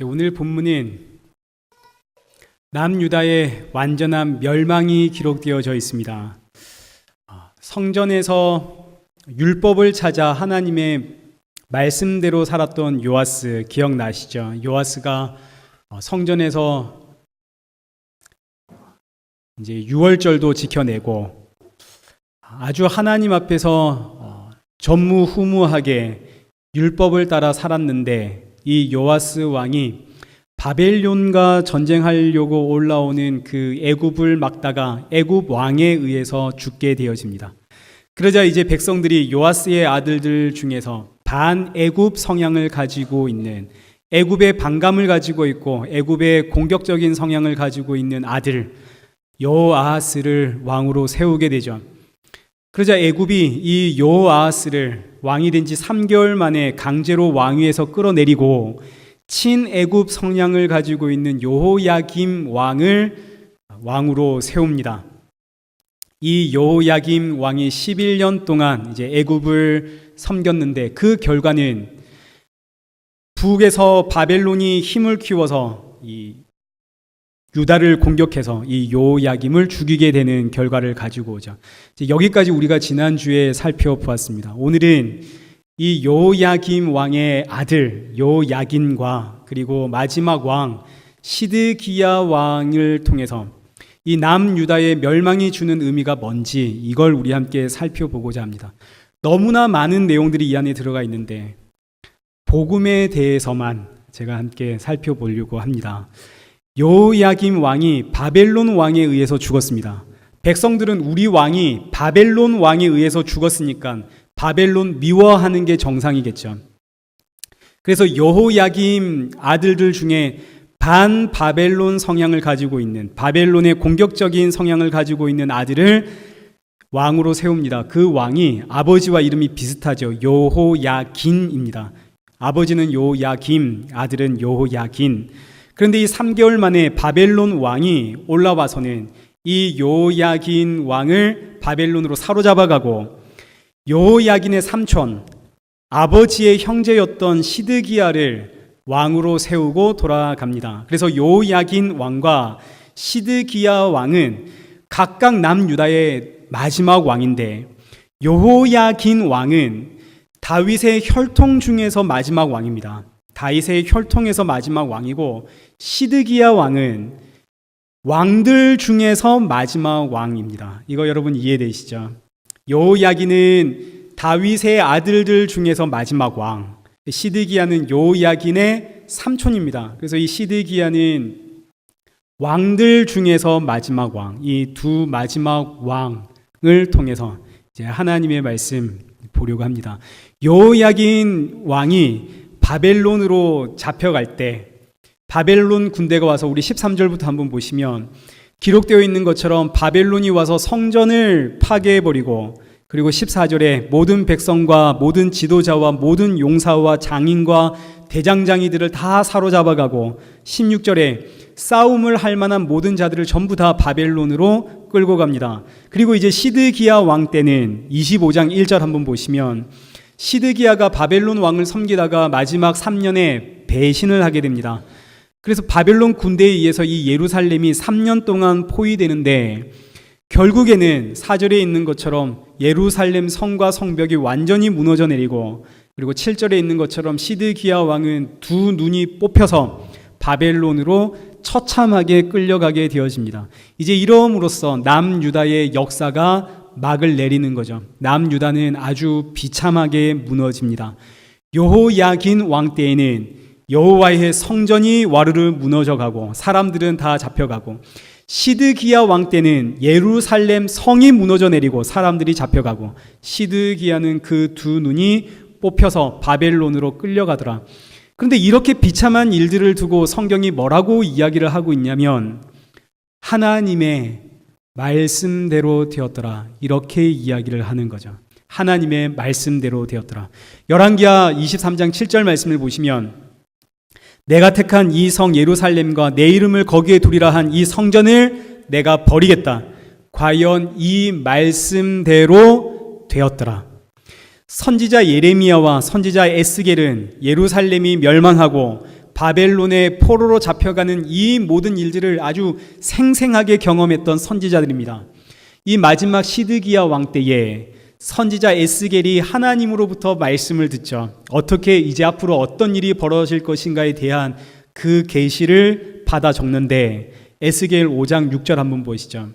오늘 본문은 남유다의 완전한 멸망이 기록되어져 있습니다. 성전에서 율법을 찾아 하나님의 말씀대로 살았던 요아스 기억나시죠? 요아스가 성전에서 이제 유월절도 지켜내고 아주 하나님 앞에서 전무후무하게 율법을 따라 살았는데, 이 요아스 왕이 바벨론과 전쟁하려고 올라오는 그 애굽을 막다가 애굽 왕에 의해서 죽게 되어집니다. 그러자 이제 백성들이 요아스의 아들들 중에서 반애굽 성향을 가지고 있는, 애굽의 반감을 가지고 있고 애굽의 공격적인 성향을 가지고 있는 아들 요아스를 왕으로 세우게 되죠. 그러자 애굽이 이 요아스를 왕이 된 지 3개월 만에 강제로 왕위에서 끌어내리고 친애굽 성향을 가지고 있는 여호야김 왕을 왕으로 세웁니다. 이 여호야김 왕이 11년 동안 이제 애굽을 섬겼는데, 그 결과는 북에서 바벨론이 힘을 키워서 이 유다를 공격해서 이 여호야김을 죽이게 되는 결과를 가지고 오죠. 여기까지 우리가 지난주에 살펴보았습니다. 오늘은 이 여호야김 왕의 아들 여호야긴과 그리고 마지막 왕 시드기야 왕을 통해서 이 남유다의 멸망이 주는 의미가 뭔지, 이걸 우리 함께 살펴보고자 합니다. 너무나 많은 내용들이 이 안에 들어가 있는데 복음에 대해서만 제가 함께 살펴보려고 합니다. 여호야김 왕이 바벨론 왕에 의해서 죽었습니다. 백성들은 우리 왕이 바벨론 왕에 의해서 죽었으니까 바벨론 미워하는 게 정상이겠죠. 그래서 여호야김 아들들 중에 반바벨론 성향을 가지고 있는, 바벨론의 공격적인 성향을 가지고 있는 아들을 왕으로 세웁니다. 그 왕이 아버지와 이름이 비슷하죠. 여호야긴입니다. 아버지는 여호야김, 아들은 여호야긴. 그런데 이 3개월 만에 바벨론 왕이 올라와서는 이 여호야긴 왕을 바벨론으로 사로잡아가고 여호야긴의 삼촌, 아버지의 형제였던 시드기야를 왕으로 세우고 돌아갑니다. 그래서 여호야긴 왕과 시드기야 왕은 각각 남유다의 마지막 왕인데, 여호야긴 왕은 다윗의 혈통 중에서 마지막 왕입니다. 다윗의 혈통에서 마지막 왕이고, 시드기야 왕은 왕들 중에서 마지막 왕입니다. 이거 여러분 이해되시죠? 여호야긴은 다윗의 아들들 중에서 마지막 왕, 시드기야는 여호야긴의 삼촌입니다. 그래서 이 시드기야는 왕들 중에서 마지막 왕, 이 두 마지막 왕을 통해서 이제 하나님의 말씀 보려고 합니다. 여호야긴 왕이 바벨론으로 잡혀갈 때, 바벨론 군대가 와서 우리 13절부터 한번 보시면 기록되어 있는 것처럼 바벨론이 와서 성전을 파괴해버리고, 그리고 14절에 모든 백성과 모든 지도자와 모든 용사와 장인과 대장장이들을 다 사로잡아가고, 16절에 싸움을 할 만한 모든 자들을 전부 다 바벨론으로 끌고 갑니다. 그리고 이제 시드기야 왕 때는 25장 1절 한번 보시면 시드기야가 바벨론 왕을 섬기다가 마지막 3년에 배신을 하게 됩니다. 그래서 바벨론 군대에 의해서 이 예루살렘이 3년 동안 포위되는데, 결국에는 4절에 있는 것처럼 예루살렘 성과 성벽이 완전히 무너져 내리고, 그리고 7절에 있는 것처럼 시드기야 왕은 두 눈이 뽑혀서 바벨론으로 처참하게 끌려가게 되어집니다. 이제 이러함으로써 남유다의 역사가 막을 내리는 거죠. 남유다는 아주 비참하게 무너집니다. 여호야긴 왕 때에는 여호와의 성전이 와르르 무너져가고 사람들은 다 잡혀가고, 시드기야 왕 때는 예루살렘 성이 무너져 내리고 사람들이 잡혀가고, 시드기야는 그 두 눈이 뽑혀서 바벨론으로 끌려가더라. 그런데 이렇게 비참한 일들을 두고 성경이 뭐라고 이야기를 하고 있냐면, 하나님의 말씀대로 되었더라, 이렇게 이야기를 하는 거죠. 하나님의 말씀대로 되었더라. 열왕기하 23장 7절 말씀을 보시면, 내가 택한 이 성 예루살렘과 내 이름을 거기에 두리라 한 이 성전을 내가 버리겠다. 과연 이 말씀대로 되었더라. 선지자 예레미야와 선지자 에스겔은 예루살렘이 멸망하고 바벨론의 포로로 잡혀가는 이 모든 일들을 아주 생생하게 경험했던 선지자들입니다. 이 마지막 시드기야 왕 때에 선지자 에스겔이 하나님으로부터 말씀을 듣죠. 어떻게 이제 앞으로 어떤 일이 벌어질 것인가에 대한 그 계시를 받아 적는데 에스겔 5장 6절 한번 보시죠.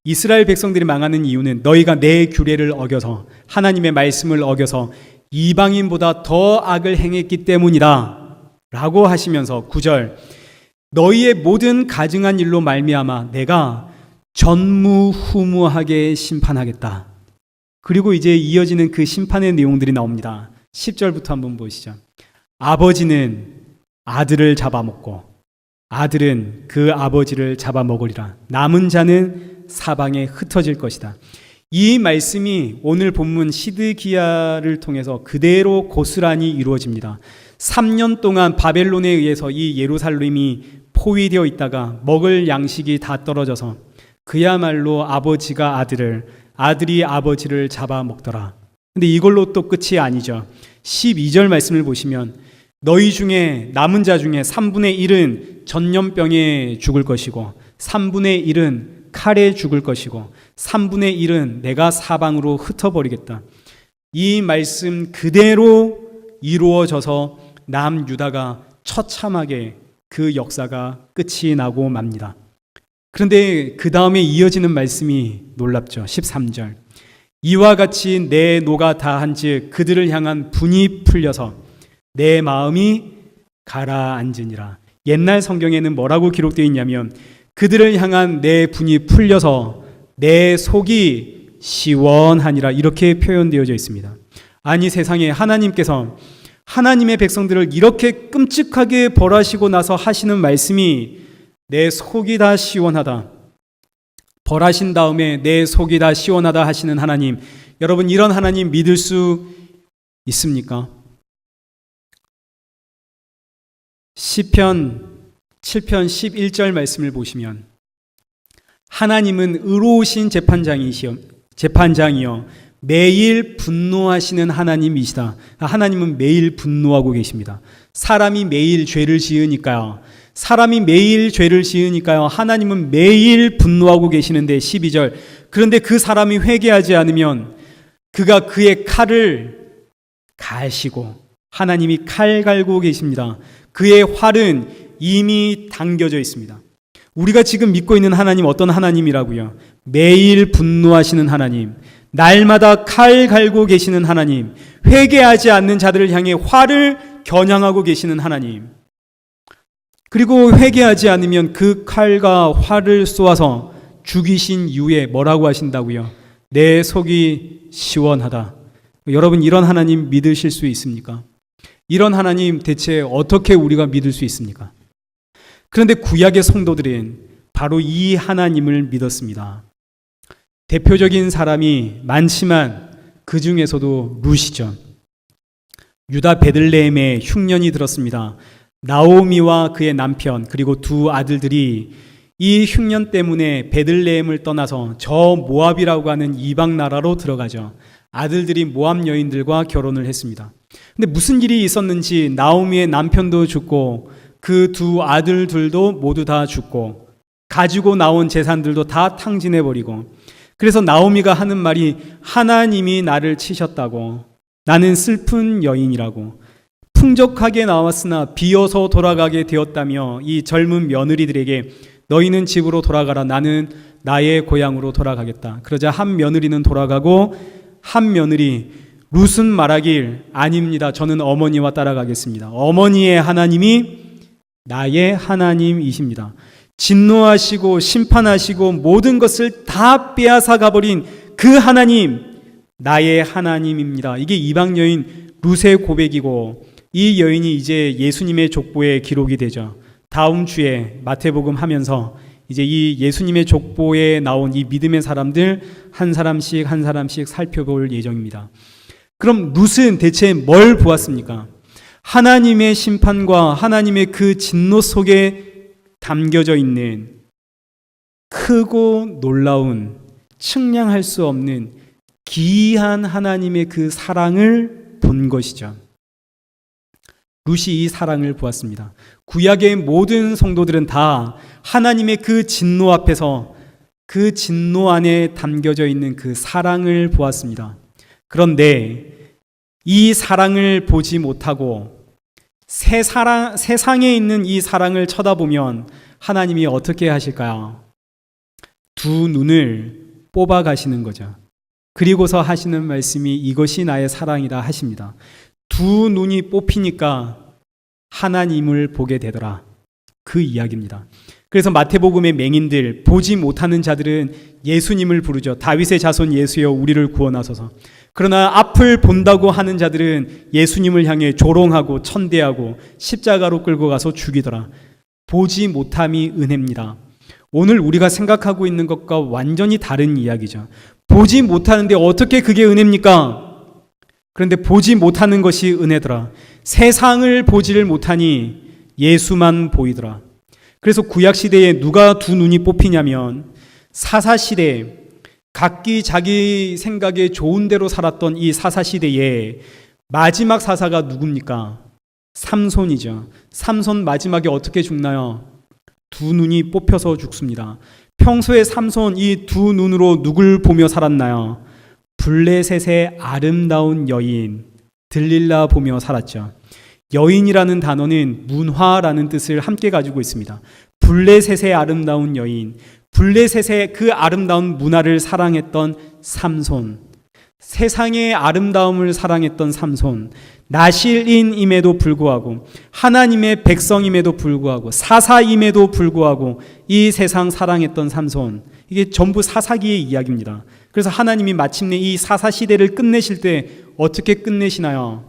이스라엘 백성들이 망하는 이유는 너희가 내 규례를 어겨서 하나님의 말씀을 어겨서 이방인보다 더 악을 행했기 때문이다 라고 하시면서 9절 너희의 모든 가증한 일로 말미암아 내가 전무후무하게 심판하겠다. 그리고 이제 이어지는 그 심판의 내용들이 나옵니다. 10절부터 한번 보시죠. 아버지는 아들을 잡아먹고 아들은 그 아버지를 잡아먹으리라. 남은 자는 사방에 흩어질 것이다. 이 말씀이 오늘 본문 시드기야를 통해서 그대로 고스란히 이루어집니다. 3년 동안 바벨론에 의해서 이 예루살렘이 포위되어 있다가 먹을 양식이 다 떨어져서 그야말로 아버지가 아들을, 아들이 아버지를 잡아먹더라. 근데 이걸로 또 끝이 아니죠. 12절 말씀을 보시면 너희 중에 남은 자 중에 3분의 1은 전염병에 죽을 것이고 3분의 1은 칼에 죽을 것이고 3분의 1은 내가 사방으로 흩어버리겠다. 이 말씀 그대로 이루어져서 남유다가 처참하게 그 역사가 끝이 나고 맙니다. 그런데 그 다음에 이어지는 말씀이 놀랍죠. 13절 이와 같이 내 노가 다한 즉 그들을 향한 분이 풀려서 내 마음이 가라앉으니라. 옛날 성경에는 뭐라고 기록되어 있냐면 그들을 향한 내 분이 풀려서 내 속이 시원하니라 이렇게 표현되어져 있습니다. 아니 세상에 하나님께서 하나님의 백성들을 이렇게 끔찍하게 벌하시고 나서 하시는 말씀이 내 속이 다 시원하다. 벌하신 다음에 내 속이 다 시원하다 하시는 하나님, 여러분 이런 하나님 믿을 수 있습니까? 시편 7편 11절 말씀을 보시면 하나님은 의로우신 재판장이여 매일 분노하시는 하나님이시다. 하나님은 매일 분노하고 계십니다. 사람이 매일 죄를 지으니까요. 하나님은 매일 분노하고 계시는데 12절 그런데 그 사람이 회개하지 않으면 그가 그의 칼을 가시고 하나님이 칼 갈고 계십니다. 그의 활은 이미 당겨져 있습니다. 우리가 지금 믿고 있는 하나님 어떤 하나님이라고요? 매일 분노하시는 하나님, 날마다 칼 갈고 계시는 하나님, 회개하지 않는 자들을 향해 활을 겨냥하고 계시는 하나님. 그리고 회개하지 않으면 그 칼과 활을 쏘아서 죽이신 이후에 뭐라고 하신다고요? 내 속이 시원하다. 여러분 이런 하나님 믿으실 수 있습니까? 이런 하나님 대체 어떻게 우리가 믿을 수 있습니까? 그런데 구약의 성도들은 바로 이 하나님을 믿었습니다. 대표적인 사람이 많지만 그 중에서도 룻이죠. 유다 베들레헴에 흉년이 들었습니다. 나오미와 그의 남편 그리고 두 아들들이 이 흉년 때문에 베들레헴을 떠나서 저 모압이라고 하는 이방 나라로 들어가죠. 아들들이 모압 여인들과 결혼을 했습니다. 근데 무슨 일이 있었는지 나오미의 남편도 죽고 그 두 아들들도 모두 다 죽고 가지고 나온 재산들도 다 탕진해버리고 그래서 나오미가 하는 말이 하나님이 나를 치셨다고 나는 슬픈 여인이라고 풍족하게 나왔으나 비어서 돌아가게 되었다며 이 젊은 며느리들에게 너희는 집으로 돌아가라 나는 나의 고향으로 돌아가겠다. 그러자 한 며느리는 돌아가고 한 며느리 룻은 말하길 아닙니다. 저는 어머니와 따라가겠습니다. 어머니의 하나님이 나의 하나님이십니다. 진노하시고 심판하시고 모든 것을 다 빼앗아 가버린 그 하나님 나의 하나님입니다. 이게 이방 여인 룻의 고백이고 이 여인이 이제 예수님의 족보에 기록이 되죠. 다음 주에 마태복음 하면서 이제 이 예수님의 족보에 나온 이 믿음의 사람들 한 사람씩 살펴볼 예정입니다. 그럼 룻은 대체 뭘 보았습니까? 하나님의 심판과 하나님의 그 진노 속에 담겨져 있는 크고 놀라운 측량할 수 없는 기이한 하나님의 그 사랑을 본 것이죠. 룻이 이 사랑을 보았습니다. 구약의 모든 성도들은 다 하나님의 그 진노 앞에서 그 진노 안에 담겨져 있는 그 사랑을 보았습니다. 그런데 이 사랑을 보지 못하고 세상에 있는 이 사랑을 쳐다보면 하나님이 어떻게 하실까요? 두 눈을 뽑아 가시는 거죠. 그리고서 하시는 말씀이 이것이 나의 사랑이다 하십니다. 두 눈이 뽑히니까 하나님을 보게 되더라. 그 이야기입니다. 그래서 마태복음의 맹인들, 보지 못하는 자들은 예수님을 부르죠. 다윗의 자손 예수여 우리를 구원하소서. 그러나 앞을 본다고 하는 자들은 예수님을 향해 조롱하고 천대하고 십자가로 끌고 가서 죽이더라. 보지 못함이 은혜입니다. 오늘 우리가 생각하고 있는 것과 완전히 다른 이야기죠. 보지 못하는데 어떻게 그게 은혜입니까? 그런데 보지 못하는 것이 은혜더라. 세상을 보지를 못하니 예수만 보이더라. 그래서 구약시대에 누가 두 눈이 뽑히냐면 사사시대, 각기 자기 생각에 좋은 대로 살았던 이 사사시대에 마지막 사사가 누굽니까? 삼손이죠. 삼손 마지막에 어떻게 죽나요? 두 눈이 뽑혀서 죽습니다. 평소에 삼손 이 두 눈으로 누굴 보며 살았나요? 블레셋의 아름다운 여인 들릴라 보며 살았죠. 여인이라는 단어는 문화라는 뜻을 함께 가지고 있습니다. 블레셋의 아름다운 여인, 블레셋의 그 아름다운 문화를 사랑했던 삼손, 세상의 아름다움을 사랑했던 삼손, 나실인임에도 불구하고 하나님의 백성임에도 불구하고 사사임에도 불구하고 이 세상 사랑했던 삼손, 이게 전부 사사기의 이야기입니다. 그래서 하나님이 마침내 이 사사시대를 끝내실 때 어떻게 끝내시나요?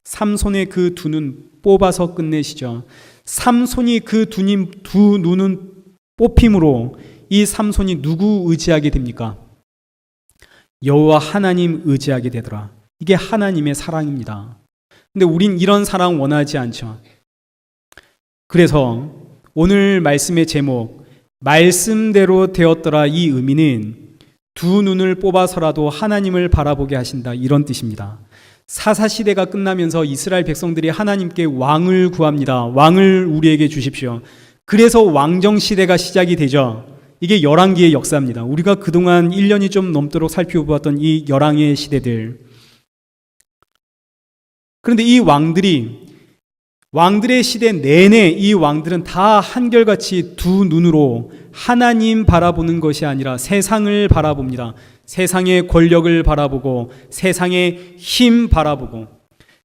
삼손의 그 두 눈 뽑아서 끝내시죠. 삼손이 그 두 눈은 뽑힘으로 이 삼손이 누구 의지하게 됩니까? 여호와 하나님 의지하게 되더라. 이게 하나님의 사랑입니다. 근데 우린 이런 사랑 원하지 않죠. 그래서 오늘 말씀의 제목 말씀대로 되었더라, 이 의미는 두 눈을 뽑아서라도 하나님을 바라보게 하신다, 이런 뜻입니다. 사사시대가 끝나면서 이스라엘 백성들이 하나님께 왕을 구합니다. 왕을 우리에게 주십시오. 그래서 왕정시대가 시작이 되죠. 이게 열왕기의 역사입니다. 우리가 그동안 1년이 좀 넘도록 살펴보았던 이 열왕의 시대들. 그런데 이 왕들의 시대 내내 이 왕들은 다 한결같이 두 눈으로 하나님 바라보는 것이 아니라 세상을 바라봅니다. 세상의 권력을 바라보고 세상의 힘 바라보고.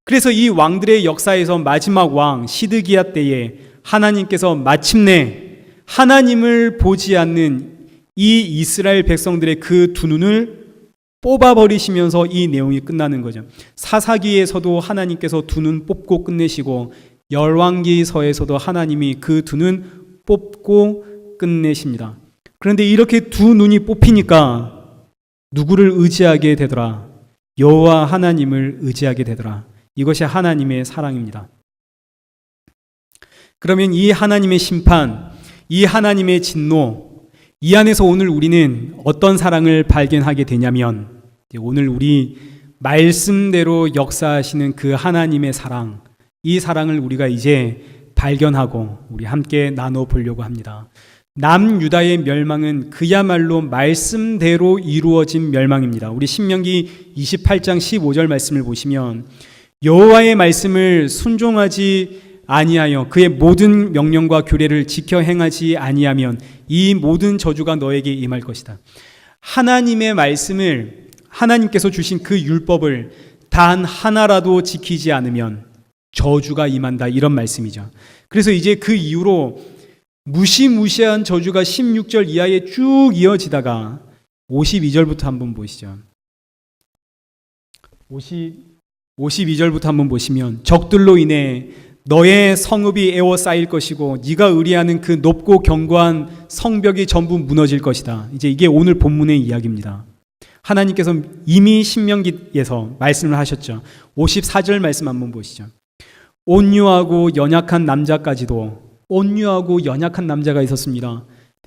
그래서 이 왕들의 역사에서 마지막 왕 시드기야 때에 하나님께서 마침내 하나님을 보지 않는 이 이스라엘 백성들의 그 두 눈을 뽑아버리시면서 이 내용이 끝나는 거죠. 사사기에서도 하나님께서 두 눈 뽑고 끝내시고 열왕기서에서도 하나님이 그 두 눈 뽑고 끝내십니다. 그런데 이렇게 두 눈이 뽑히니까 누구를 의지하게 되더라? 여호와 하나님을 의지하게 되더라. 이것이 하나님의 사랑입니다. 그러면 이 하나님의 심판, 이 하나님의 진노, 이 안에서 오늘 우리는 어떤 사랑을 발견하게 되냐면, 오늘 우리 말씀대로 역사하시는 그 하나님의 사랑, 이 사랑을 우리가 이제 발견하고 우리 함께 나눠보려고 합니다. 남유다의 멸망은 그야말로 말씀대로 이루어진 멸망입니다. 우리 신명기 28장 15절 말씀을 보시면 여호와의 말씀을 순종하지 아니하여 그의 모든 명령과 규례를 지켜 행하지 아니하면 이 모든 저주가 너에게 임할 것이다. 하나님의 말씀을, 하나님께서 주신 그 율법을 단 하나라도 지키지 않으면 저주가 임한다, 이런 말씀이죠. 그래서 이제 그 이후로 무시무시한 저주가 16절 이하에 쭉 이어지다가 52절부터 한번 보시죠. 52절부터 한번 보시면 적들로 인해 너의 성읍이 에워싸일 것이고 네가 의리하는 그 높고 견고한 성벽이 전부 무너질 것이다. 이제 이게 오늘 본문의 이야기입니다. 하나님께서 이미 신명기에서 말씀을 하셨죠. 54절 말씀 한번 보시죠. 온유하고 연약한 남자까지도, 온유하고 연약한 남자가 있었습니다.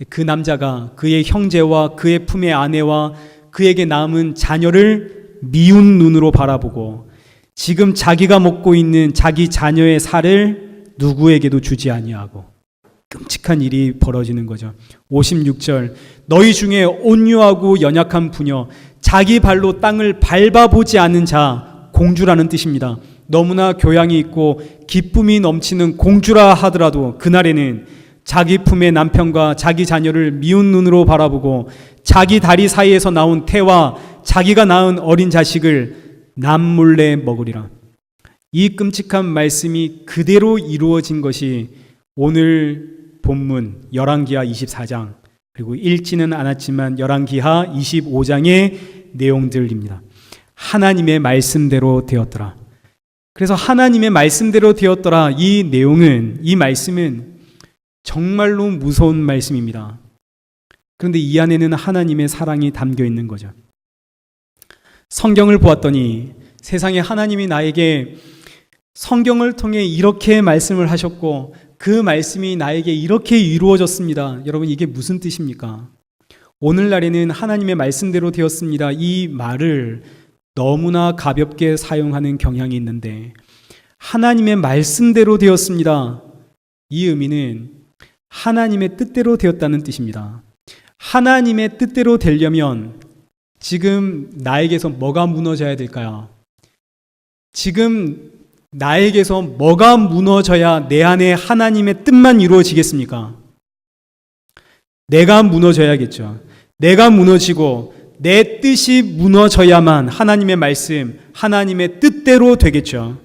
그 남자가 그의 형제와 그의 품의 아내와 그에게 남은 자녀를 미운 눈으로 바라보고 지금 자기가 먹고 있는 자기 자녀의 살을 누구에게도 주지 아니하고 끔찍한 일이 벌어지는 거죠. 56절 너희 중에 온유하고 연약한 부녀 자기 발로 땅을 밟아보지 않은 자 공주라는 뜻입니다. 너무나 교양이 있고 기쁨이 넘치는 공주라 하더라도 그날에는 자기 품의 남편과 자기 자녀를 미운 눈으로 바라보고 자기 다리 사이에서 나온 태와 자기가 낳은 어린 자식을 남몰래 먹으리라. 이 끔찍한 말씀이 그대로 이루어진 것이 오늘 본문 열왕기하 24장 그리고 읽지는 않았지만 열왕기하 25장의 내용들입니다. 하나님의 말씀대로 되었더라. 그래서 하나님의 말씀대로 되었더라. 이 말씀은 정말로 무서운 말씀입니다. 그런데 이 안에는 하나님의 사랑이 담겨 있는 거죠. 성경을 보았더니 세상에 하나님이 나에게 성경을 통해 이렇게 말씀을 하셨고 그 말씀이 나에게 이렇게 이루어졌습니다. 여러분 이게 무슨 뜻입니까? 오늘날에는 하나님의 말씀대로 되었습니다. 이 말을 너무나 가볍게 사용하는 경향이 있는데 하나님의 말씀대로 되었습니다. 이 의미는 하나님의 뜻대로 되었다는 뜻입니다. 하나님의 뜻대로 되려면 지금 나에게서 뭐가 무너져야 될까요? 지금 나에게서 뭐가 무너져야 내 안에 하나님의 뜻만 이루어지겠습니까? 내가 무너져야겠죠. 내가 무너지고 내 뜻이 무너져야만 하나님의 말씀, 하나님의 뜻대로 되겠죠.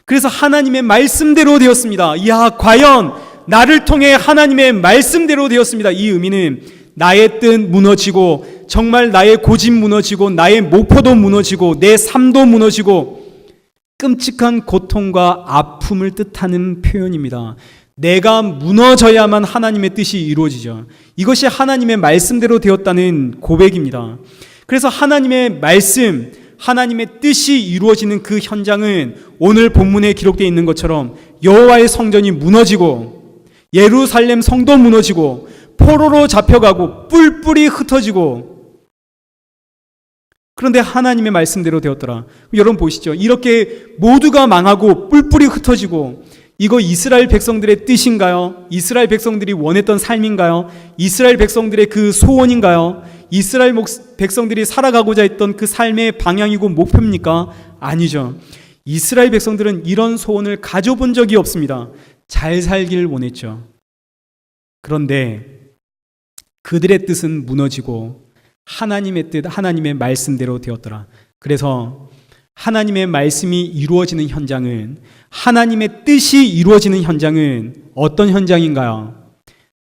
그래서 하나님의 말씀대로 되었습니다. 이야, 과연 나를 통해 하나님의 말씀대로 되었습니다. 이 의미는 나의 뜻 무너지고 정말 나의 고집 무너지고 나의 목표도 무너지고 내 삶도 무너지고 끔찍한 고통과 아픔을 뜻하는 표현입니다. 내가 무너져야만 하나님의 뜻이 이루어지죠. 이것이 하나님의 말씀대로 되었다는 고백입니다. 그래서 하나님의 말씀, 하나님의 뜻이 이루어지는 그 현장은 오늘 본문에 기록되어 있는 것처럼 여호와의 성전이 무너지고 예루살렘 성도 무너지고 포로로 잡혀가고 뿔뿔이 흩어지고 그런데 하나님의 말씀대로 되었더라. 여러분 보시죠. 이렇게 모두가 망하고 뿔뿔이 흩어지고 이거 이스라엘 백성들의 뜻인가요? 이스라엘 백성들이 원했던 삶인가요? 이스라엘 백성들의 그 소원인가요? 이스라엘 백성들이 살아가고자 했던 그 삶의 방향이고 목표입니까? 아니죠. 이스라엘 백성들은 이런 소원을 가져본 적이 없습니다. 잘 살길 원했죠. 그런데 그들의 뜻은 무너지고 하나님의 뜻, 하나님의 말씀대로 되었더라. 그래서 하나님의 말씀이 이루어지는 현장은, 하나님의 뜻이 이루어지는 현장은 어떤 현장인가요?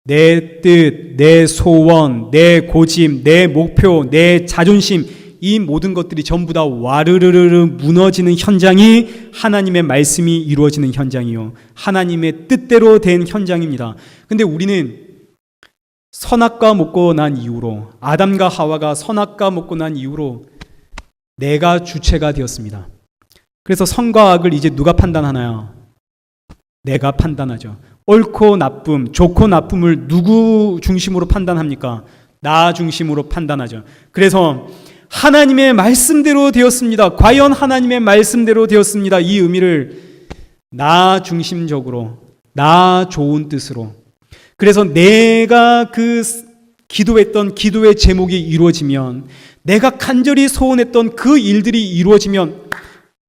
내 뜻, 내 소원, 내 고집, 내 목표, 내 자존심, 이 모든 것들이 전부 다 와르르르 무너지는 현장이 하나님의 말씀이 이루어지는 현장이요, 하나님의 뜻대로 된 현장입니다. 근데 우리는 선악과 먹고 난 이후로, 아담과 하와가 선악과 먹고 난 이후로 내가 주체가 되었습니다. 그래서 선과 악을 이제 누가 판단하나요? 내가 판단하죠. 옳고 나쁨, 좋고 나쁨을 누구 중심으로 판단합니까? 나 중심으로 판단하죠. 그래서 하나님의 말씀대로 되었습니다. 과연 하나님의 말씀대로 되었습니다. 이 의미를 나 중심적으로, 나 좋은 뜻으로, 그래서 내가 그 기도했던 기도의 제목이 이루어지면, 내가 간절히 소원했던 그 일들이 이루어지면,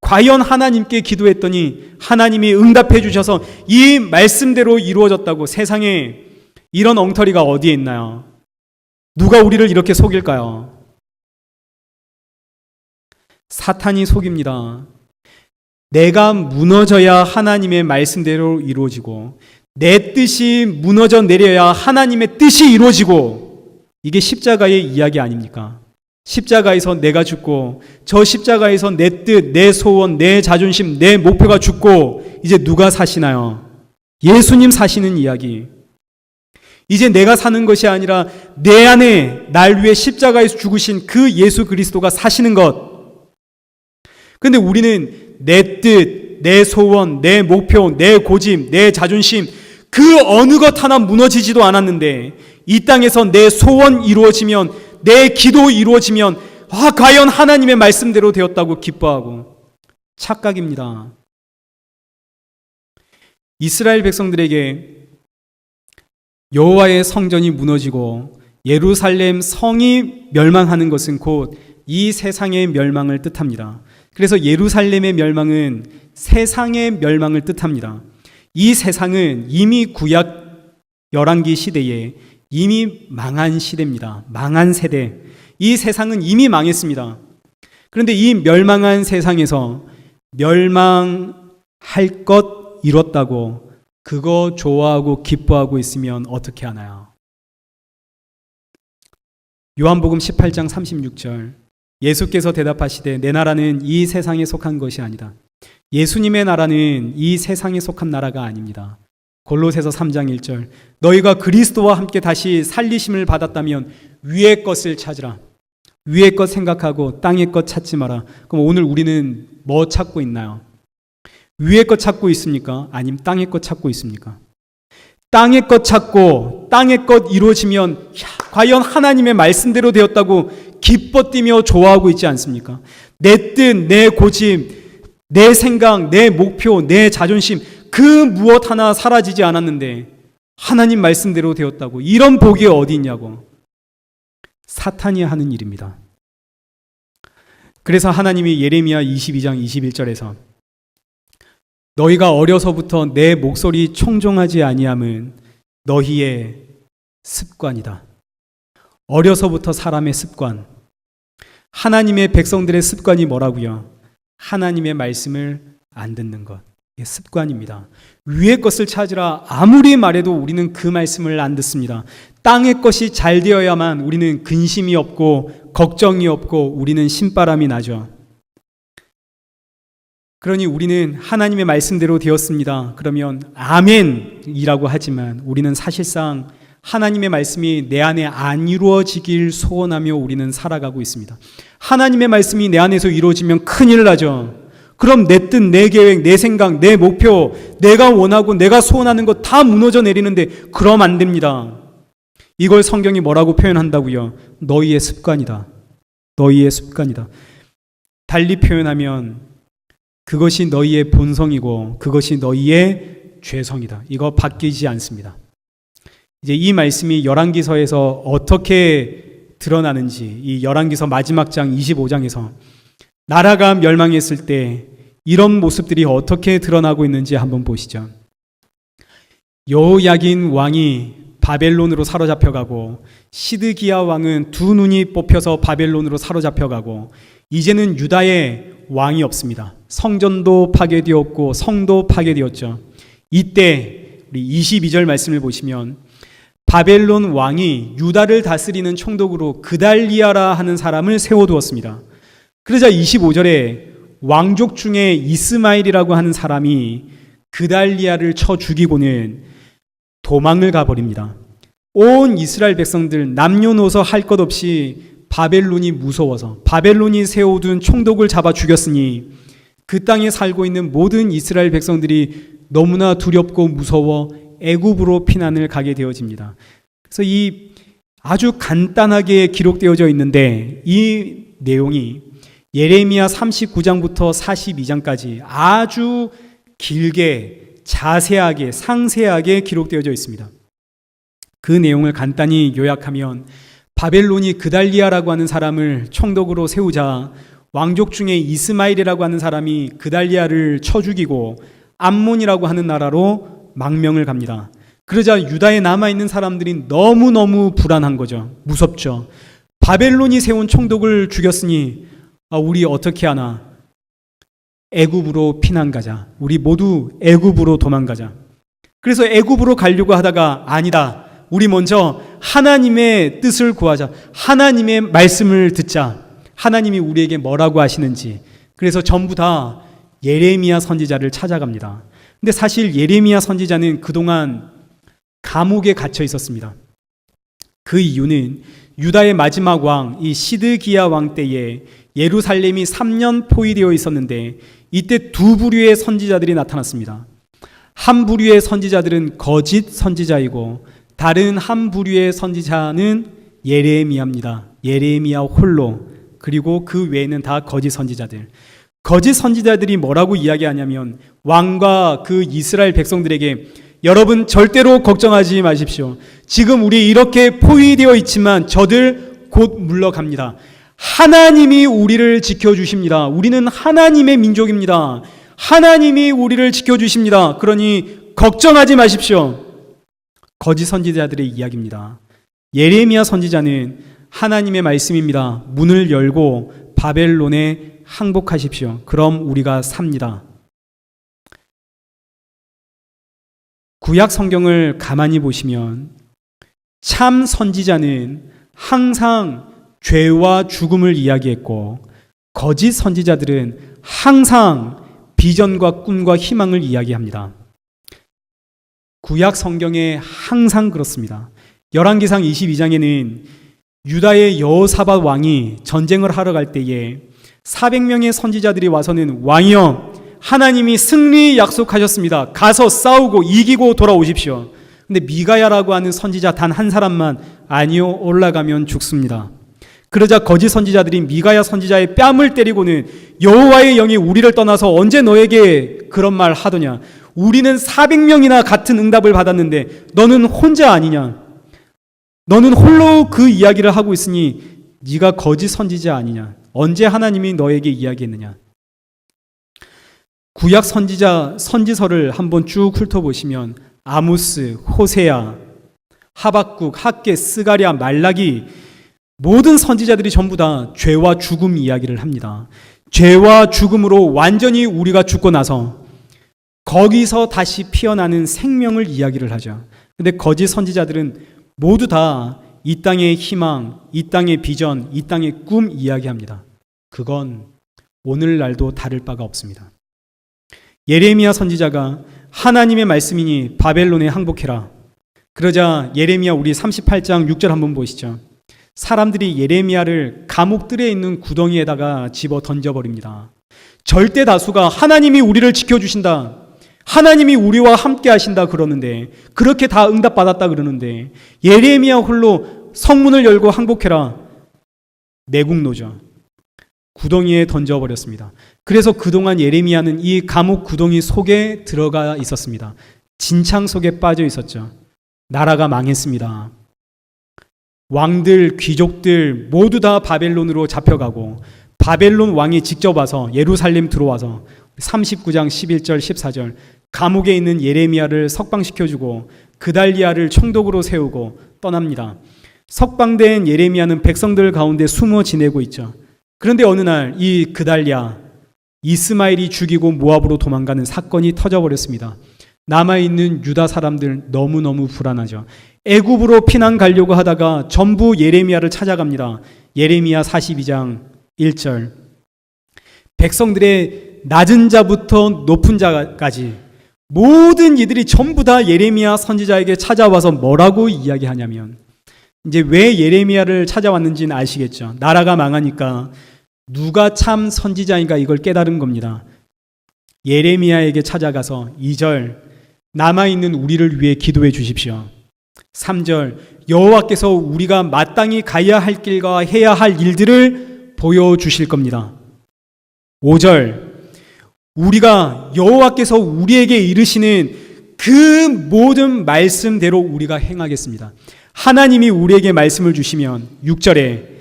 과연 하나님께 기도했더니 하나님이 응답해 주셔서 이 말씀대로 이루어졌다고, 세상에 이런 엉터리가 어디에 있나요? 누가 우리를 이렇게 속일까요? 사탄이 속입니다. 내가 무너져야 하나님의 말씀대로 이루어지고, 내 뜻이 무너져 내려야 하나님의 뜻이 이루어지고, 이게 십자가의 이야기 아닙니까? 십자가에서 내가 죽고, 저 십자가에서 내 뜻, 내 소원, 내 자존심, 내 목표가 죽고, 이제 누가 사시나요? 예수님 사시는 이야기. 이제 내가 사는 것이 아니라 내 안에 날 위해 십자가에서 죽으신 그 예수 그리스도가 사시는 것. 근데 우리는 내 뜻, 내 소원, 내 목표, 내 고집, 내 자존심, 그 어느 것 하나 무너지지도 않았는데, 이 땅에서 내 소원 이루어지면, 내 기도 이루어지면, 과연 하나님의 말씀대로 되었다고 기뻐하고, 착각입니다. 이스라엘 백성들에게 여호와의 성전이 무너지고 예루살렘 성이 멸망하는 것은 곧 이 세상의 멸망을 뜻합니다. 그래서 예루살렘의 멸망은 세상의 멸망을 뜻합니다. 이 세상은 이미 구약 열왕기 시대에 이미 망한 시대입니다. 망한 세대. 이 세상은 이미 망했습니다. 그런데 이 멸망한 세상에서 멸망할 것 이뤘다고 그거 좋아하고 기뻐하고 있으면 어떻게 하나요? 요한복음 18장 36절 예수께서 대답하시되 내 나라는 이 세상에 속한 것이 아니다. 예수님의 나라는 이 세상에 속한 나라가 아닙니다. 골로새서 3장 1절 너희가 그리스도와 함께 다시 살리심을 받았다면 위의 것을 찾으라. 위의 것 생각하고 땅의 것 찾지 마라. 그럼 오늘 우리는 뭐 찾고 있나요? 위의 것 찾고 있습니까? 아니면 땅의 것 찾고 있습니까? 땅의 것 찾고 땅의 것 이루어지면 과연 하나님의 말씀대로 되었다고 기뻐 뛰며 좋아하고 있지 않습니까? 내 뜻, 내 고집, 내 생각, 내 목표, 내 자존심 그 무엇 하나 사라지지 않았는데 하나님 말씀대로 되었다고 이런 복이 어디 있냐고. 사탄이 하는 일입니다. 그래서 하나님이 예레미야 22장 21절에서 너희가 어려서부터 내 목소리 청종하지 아니함은 너희의 습관이다. 어려서부터 사람의 습관. 하나님의 백성들의 습관이 뭐라고요? 하나님의 말씀을 안 듣는 것. 이게 습관입니다. 위의 것을 찾으라 아무리 말해도 우리는 그 말씀을 안 듣습니다. 땅의 것이 잘 되어야만 우리는 근심이 없고 걱정이 없고 우리는 신바람이 나죠. 그러니 우리는 하나님의 말씀대로 되었습니다. 그러면 아멘이라고 하지만 우리는 사실상 하나님의 말씀이 내 안에 안 이루어지길 소원하며 우리는 살아가고 있습니다. 하나님의 말씀이 내 안에서 이루어지면 큰일 나죠. 그럼 내 뜻, 내 계획, 내 생각, 내 목표, 내가 원하고 내가 소원하는 것 다 무너져 내리는데 그럼 안 됩니다. 이걸 성경이 뭐라고 표현한다고요? 너희의 습관이다. 너희의 습관이다. 달리 표현하면 그것이 너희의 본성이고 그것이 너희의 죄성이다. 이거 바뀌지 않습니다. 이제 이 말씀이 열왕기서에서 어떻게 드러나는지 이 열왕기서 마지막 장 25장에서 나라가 멸망했을 때 이런 모습들이 어떻게 드러나고 있는지 한번 보시죠. 여호야긴 왕이 바벨론으로 사로잡혀가고 시드기야 왕은 두 눈이 뽑혀서 바벨론으로 사로잡혀가고 이제는 유다에 왕이 없습니다. 성전도 파괴되었고 성도 파괴되었죠. 이때 우리 22절 말씀을 보시면 바벨론 왕이 유다를 다스리는 총독으로 그달리아라 하는 사람을 세워두었습니다. 그러자 25절에 왕족 중에 이스마엘이라고 하는 사람이 그달리아를 쳐 죽이고는 도망을 가버립니다. 온 이스라엘 백성들 남녀노소 할 것 없이 바벨론이 무서워서 바벨론이 세워둔 총독을 잡아 죽였으니 그 땅에 살고 있는 모든 이스라엘 백성들이 너무나 두렵고 무서워 애굽으로 피난을 가게 되어집니다. 그래서 이 아주 간단하게 기록되어져 있는데 이 내용이 예레미야 39장부터 42장까지 아주 길게 자세하게 상세하게 기록되어져 있습니다. 그 내용을 간단히 요약하면 바벨론이 그달리아라고 하는 사람을 총독으로 세우자 왕족 중에 이스마엘이라고 하는 사람이 그달리아를 쳐 죽이고 암몬이라고 하는 나라로 망명을 갑니다. 그러자 유다에 남아있는 사람들이 너무너무 불안한 거죠. 무섭죠. 바벨론이 세운 총독을 죽였으니 우리 어떻게 하나? 애굽으로 피난 가자. 우리 모두 애굽으로 도망가자. 그래서 애굽으로 가려고 하다가 아니다. 우리 먼저 하나님의 뜻을 구하자. 하나님의 말씀을 듣자. 하나님이 우리에게 뭐라고 하시는지. 그래서 전부 다 예레미야 선지자를 찾아갑니다. 근데 사실 예레미야 선지자는 그동안 감옥에 갇혀 있었습니다. 그 이유는 유다의 마지막 왕, 이 시드기야 왕 때에 예루살렘이 3년 포위되어 있었는데 이때 두 부류의 선지자들이 나타났습니다. 한 부류의 선지자들은 거짓 선지자이고 다른 한 부류의 선지자는 예레미야입니다. 예레미야 홀로. 그리고 그 외에는 다 거짓 선지자들. 거짓 선지자들이 뭐라고 이야기하냐면 왕과 그 이스라엘 백성들에게 여러분 절대로 걱정하지 마십시오. 지금 우리 이렇게 포위되어 있지만 저들 곧 물러갑니다. 하나님이 우리를 지켜주십니다. 우리는 하나님의 민족입니다. 하나님이 우리를 지켜주십니다. 그러니 걱정하지 마십시오. 거짓 선지자들의 이야기입니다. 예레미야 선지자는 하나님의 말씀입니다. 문을 열고 바벨론에 항복하십시오. 그럼 우리가 삽니다. 구약 성경을 가만히 보시면 참 선지자는 항상 죄와 죽음을 이야기했고 거짓 선지자들은 항상 비전과 꿈과 희망을 이야기합니다. 구약 성경에 항상 그렇습니다. 열왕기상 22장에는 유다의 여호사밧 왕이 전쟁을 하러 갈 때에 400명의 선지자들이 와서는 왕이여 하나님이 승리 약속하셨습니다. 가서 싸우고 이기고 돌아오십시오. 근데 미가야라고 하는 선지자 단 한 사람만 아니요 올라가면 죽습니다. 그러자 거짓 선지자들이 미가야 선지자의 뺨을 때리고는 여호와의 영이 우리를 떠나서 언제 너에게 그런 말 하더냐. 우리는 400명이나 같은 응답을 받았는데 너는 혼자 아니냐. 너는 홀로 그 이야기를 하고 있으니 네가 거짓 선지자 아니냐. 언제 하나님이 너에게 이야기했느냐. 구약 선지서를 한번 쭉 훑어보시면 아모스, 호세아, 하박국, 학개, 스가랴, 말라기 모든 선지자들이 전부 다 죄와 죽음 이야기를 합니다. 죄와 죽음으로 완전히 우리가 죽고 나서 거기서 다시 피어나는 생명을 이야기를 하죠. 근데 거짓 선지자들은 모두 다 이 땅의 희망, 이 땅의 비전, 이 땅의 꿈 이야기합니다. 그건 오늘날도 다를 바가 없습니다. 예레미야 선지자가 하나님의 말씀이니 바벨론에 항복해라. 그러자 예레미야 우리 38장 6절 한번 보시죠. 사람들이 예레미야를 감옥들에 있는 구덩이에다가 집어 던져버립니다. 절대 다수가 하나님이 우리를 지켜주신다. 하나님이 우리와 함께 하신다 그러는데 그렇게 다 응답받았다 그러는데 예레미야 홀로 성문을 열고 항복해라. 매국노죠. 구덩이에 던져버렸습니다. 그래서 그동안 예레미야는 이 감옥 구덩이 속에 들어가 있었습니다. 진창 속에 빠져 있었죠. 나라가 망했습니다. 왕들, 귀족들 모두 다 바벨론으로 잡혀가고 바벨론 왕이 직접 와서 예루살렘 들어와서 39장 11절 14절 감옥에 있는 예레미야를 석방시켜주고 그달리아를 총독으로 세우고 떠납니다. 석방된 예레미야는 백성들 가운데 숨어 지내고 있죠. 그런데 어느 날 이 그달리아 이스마엘이 죽이고 모압으로 도망가는 사건이 터져버렸습니다. 남아있는 유다 사람들 너무너무 불안하죠. 애굽으로 피난 가려고 하다가 전부 예레미야를 찾아갑니다. 예레미야 42장 1절 백성들의 낮은 자부터 높은 자까지 모든 이들이 전부 다 예레미야 선지자에게 찾아와서 뭐라고 이야기하냐면 이제 왜 예레미야를 찾아왔는지는 아시겠죠. 나라가 망하니까 누가 참 선지자인가 이걸 깨달은 겁니다. 예레미야에게 찾아가서 2절 남아있는 우리를 위해 기도해 주십시오. 3절 여호와께서 우리가 마땅히 가야 할 길과 해야 할 일들을 보여주실 겁니다. 5절 우리가 여호와께서 우리에게 이르시는 그 모든 말씀대로 우리가 행하겠습니다. 하나님이 우리에게 말씀을 주시면 6절에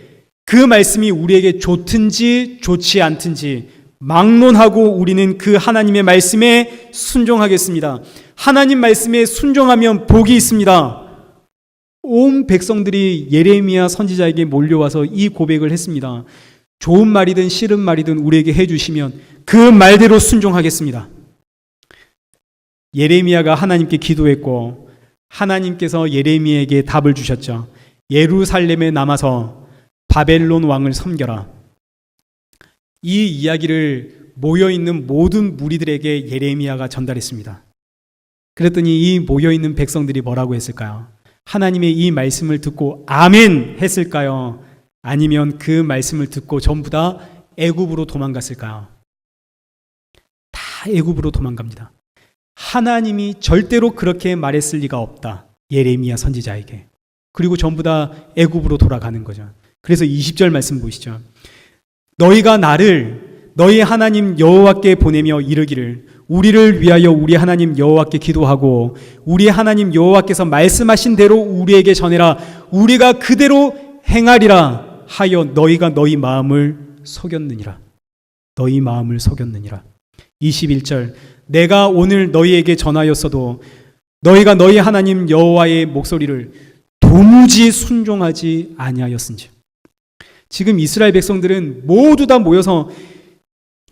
그 말씀이 우리에게 좋든지 좋지 않든지 막론하고 우리는 그 하나님의 말씀에 순종하겠습니다. 하나님 말씀에 순종하면 복이 있습니다. 온 백성들이 예레미야 선지자에게 몰려와서 이 고백을 했습니다. 좋은 말이든 싫은 말이든 우리에게 해주시면 그 말대로 순종하겠습니다. 예레미야가 하나님께 기도했고 하나님께서 예레미야에게 답을 주셨죠. 예루살렘에 남아서 바벨론 왕을 섬겨라. 이 이야기를 모여있는 모든 무리들에게 예레미야가 전달했습니다. 그랬더니 이 모여있는 백성들이 뭐라고 했을까요? 하나님의 이 말씀을 듣고 아멘 했을까요? 아니면 그 말씀을 듣고 전부 다 애굽으로 도망갔을까요? 다 애굽으로 도망갑니다. 하나님이 절대로 그렇게 말했을 리가 없다. 예레미야 선지자에게. 그리고 전부 다 애굽으로 돌아가는 거죠. 그래서 20절 말씀 보시죠. 너희가 나를 너희 하나님 여호와께 보내며 이르기를 우리를 위하여 우리 하나님 여호와께 기도하고 우리 하나님 여호와께서 말씀하신 대로 우리에게 전해라. 우리가 그대로 행하리라 하여 너희가 너희 마음을 속였느니라. 너희 마음을 속였느니라. 21절 내가 오늘 너희에게 전하였어도 너희가 너희 하나님 여호와의 목소리를 도무지 순종하지 아니하였은지. 지금 이스라엘 백성들은 모두 다 모여서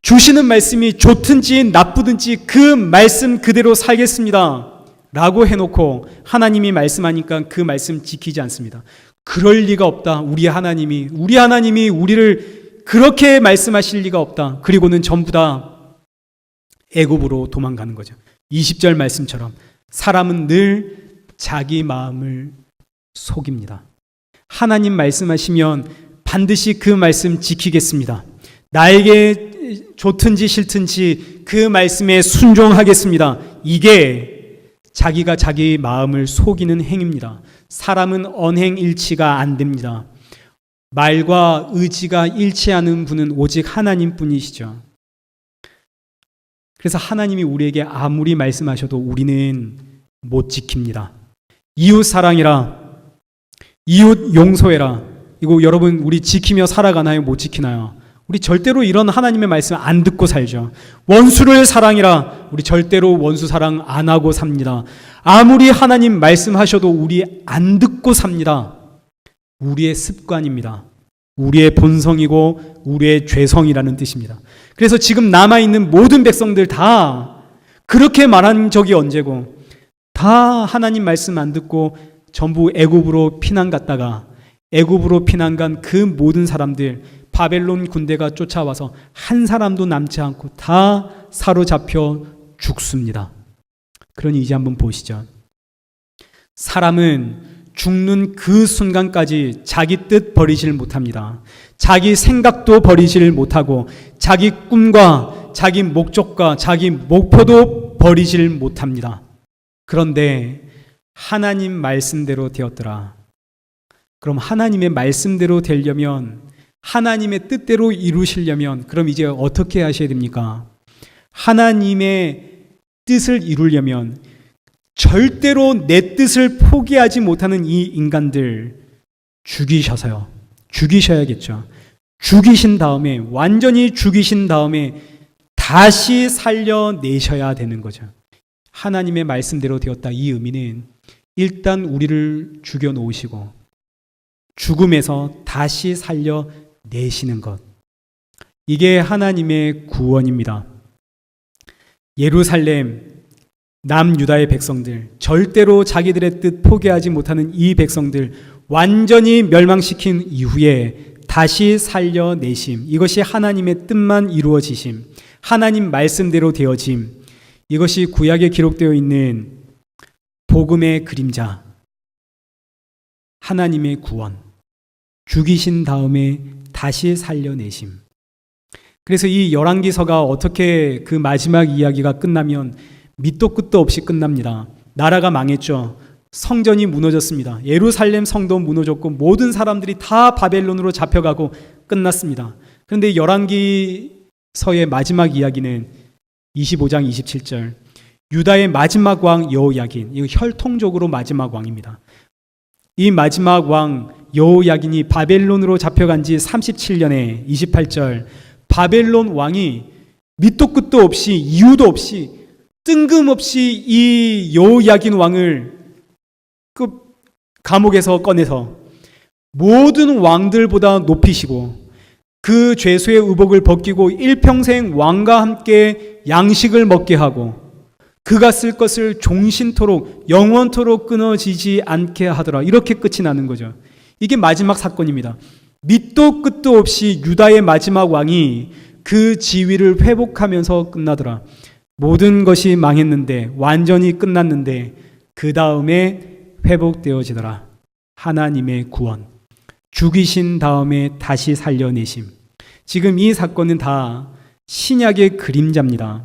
주시는 말씀이 좋든지 나쁘든지 그 말씀 그대로 살겠습니다 라고 해놓고 하나님이 말씀하니까 그 말씀 지키지 않습니다. 그럴 리가 없다. 우리 하나님이 우리를 그렇게 말씀하실 리가 없다. 그리고는 전부 다 애굽으로 도망가는 거죠. 20절 말씀처럼 사람은 늘 자기 마음을 속입니다. 하나님 말씀하시면 반드시 그 말씀 지키겠습니다. 나에게 좋든지 싫든지 그 말씀에 순종하겠습니다. 이게 자기가 자기 마음을 속이는 행위입니다. 사람은 언행 일치가 안 됩니다. 말과 의지가 일치하는 분은 오직 하나님뿐이시죠. 그래서 하나님이 우리에게 아무리 말씀하셔도 우리는 못 지킵니다. 이웃 사랑이라, 이웃 용서해라. 이거 여러분 우리 지키며 살아가나요? 못 지키나요? 우리 절대로 이런 하나님의 말씀 안 듣고 살죠. 원수를 사랑이라. 우리 절대로 원수 사랑 안 하고 삽니다. 아무리 하나님 말씀하셔도 우리 안 듣고 삽니다. 우리의 습관입니다. 우리의 본성이고 우리의 죄성이라는 뜻입니다. 그래서 지금 남아있는 모든 백성들 다 그렇게 말한 적이 언제고 다 하나님 말씀 안 듣고 전부 애굽으로 피난 갔다가 애굽으로 피난 간 그 모든 사람들 바벨론 군대가 쫓아와서 한 사람도 남지 않고 다 사로잡혀 죽습니다. 그러니 이제 한번 보시죠. 사람은 죽는 그 순간까지 자기 뜻 버리질 못합니다. 자기 생각도 버리질 못하고 자기 꿈과 자기 목적과 자기 목표도 버리질 못합니다. 그런데 하나님 말씀대로 되었더라. 그럼 하나님의 말씀대로 되려면 하나님의 뜻대로 이루시려면 그럼 이제 어떻게 하셔야 됩니까? 하나님의 뜻을 이루려면 절대로 내 뜻을 포기하지 못하는 이 인간들 죽이셔야겠죠. 죽이신 다음에 완전히 죽이신 다음에 다시 살려내셔야 되는 거죠. 하나님의 말씀대로 되었다. 이 의미는 일단 우리를 죽여놓으시고 죽음에서 다시 살려내시는 것. 이게 하나님의 구원입니다. 예루살렘 남유다의 백성들, 절대로 자기들의 뜻 포기하지 못하는 이 백성들 완전히 멸망시킨 이후에 다시 살려내심, 이것이 하나님의 뜻만 이루어지심, 하나님 말씀대로 되어짐, 이것이 구약에 기록되어 있는 복음의 그림자, 하나님의 구원, 죽이신 다음에 다시 살려내심. 그래서 이 열왕기서가 어떻게 그 마지막 이야기가 끝나면 밑도 끝도 없이 끝납니다. 나라가 망했죠. 성전이 무너졌습니다. 예루살렘 성도 무너졌고 모든 사람들이 다 바벨론으로 잡혀가고 끝났습니다. 그런데 열왕기서의 마지막 이야기는 25장 27절 유다의 마지막 왕 여호야긴, 이거 혈통적으로 마지막 왕입니다. 이 마지막 왕 여호야긴이 바벨론으로 잡혀간 지 37년에 28절 바벨론 왕이 밑도 끝도 없이 이유도 없이 뜬금없이 이 여호야긴 왕을 그 감옥에서 꺼내서 모든 왕들보다 높이시고 그 죄수의 의복을 벗기고 일평생 왕과 함께 양식을 먹게 하고 그가 쓸 것을 종신토록 영원토록 끊어지지 않게 하더라. 이렇게 끝이 나는 거죠. 이게 마지막 사건입니다. 밑도 끝도 없이 유다의 마지막 왕이 그 지위를 회복하면서 끝나더라. 모든 것이 망했는데 완전히 끝났는데 그 다음에 회복되어지더라. 하나님의 구원, 죽이신 다음에 다시 살려내심. 지금 이 사건은 다 신약의 그림자입니다.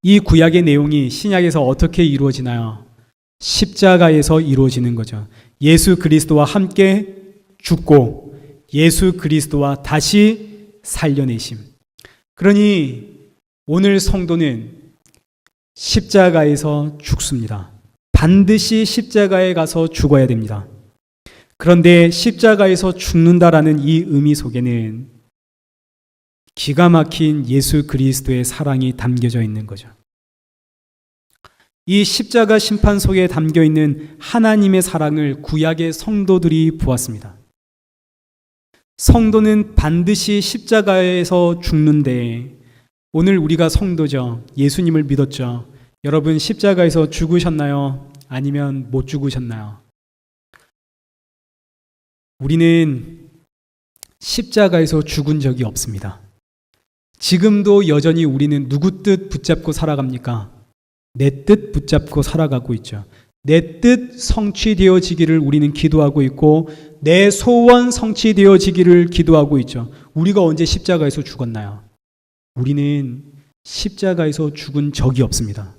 이 구약의 내용이 신약에서 어떻게 이루어지나요? 십자가에서 이루어지는 거죠. 예수 그리스도와 함께 죽고 예수 그리스도와 다시 살려내심. 그러니 오늘 성도는 십자가에서 죽습니다. 반드시 십자가에 가서 죽어야 됩니다. 그런데 십자가에서 죽는다라는 이 의미 속에는 기가 막힌 예수 그리스도의 사랑이 담겨져 있는 거죠. 이 십자가 심판 속에 담겨 있는 하나님의 사랑을 구약의 성도들이 보았습니다. 성도는 반드시 십자가에서 죽는데 오늘 우리가 성도죠. 예수님을 믿었죠. 여러분 십자가에서 죽으셨나요? 아니면 못 죽으셨나요? 우리는 십자가에서 죽은 적이 없습니다. 지금도 여전히 우리는 누구 뜻 붙잡고 살아갑니까? 내 뜻 붙잡고 살아가고 있죠. 내 뜻 성취되어지기를 우리는 기도하고 있고 내 소원 성취되어지기를 기도하고 있죠. 우리가 언제 십자가에서 죽었나요? 우리는 십자가에서 죽은 적이 없습니다.